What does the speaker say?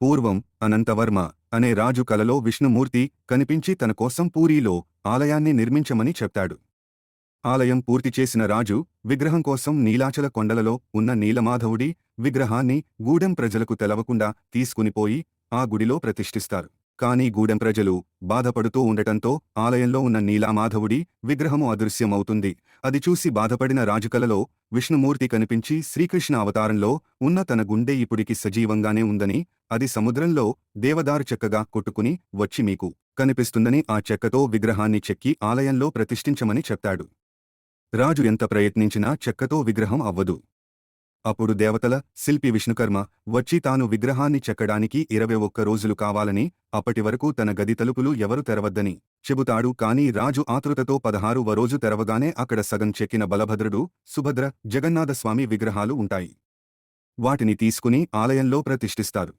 పూర్వం అనంతవర్మ అనే రాజు కలలో విష్ణుమూర్తి కనిపించి తన కోసం పూరీలో ఆలయాన్ని నిర్మించమని చెప్తాడు. ఆలయం పూర్తి చేసిన రాజు విగ్రహం కోసం నీలాచల కొండలలో ఉన్న నీలమాధవుడి విగ్రహాన్ని గూడెం ప్రజలకు తెలవకుండా తీసుకునిపోయి ఆ గుడిలో ప్రతిష్ఠిస్తారు. కానీ గూడెం ప్రజలు బాధపడుతూ ఉండటంతో ఆలయంలో ఉన్న నీలామాధవుడి విగ్రహము అదృశ్యమవుతుంది. అది చూసి బాధపడిన రాజుకలలో విష్ణుమూర్తి కనిపించి శ్రీకృష్ణ అవతారంలో ఉన్న తన గుండె ఇప్పుడికి సజీవంగానే ఉందని, అది సముద్రంలో దేవదారు చెక్కగా కొట్టుకుని వచ్చి మీకు కనిపిస్తుందని ఆ చెక్కతో విగ్రహాన్ని చెక్కి ఆలయంలో ప్రతిష్ఠించమని చెప్తాడు. రాజు ఎంత ప్రయత్నించినా చెక్కతో విగ్రహం అవ్వదు. అప్పుడు దేవతల శిల్పి విష్ణుకర్మ వచ్చి తాను విగ్రహాన్ని చెక్కడానికి 21 రోజులు కావాలని, అప్పటివరకు తన గది తలుపులు ఎవరు తెరవద్దని చెబుతాడు. కాని రాజు ఆతృతతో 16వ రోజు తెరవగానే అక్కడ సగం చెక్కిన బలభద్రుడు, సుభద్ర, జగన్నాథస్వామి విగ్రహాలు ఉంటాయి. వాటిని తీసుకుని ఆలయంలో ప్రతిష్ఠిస్తారు.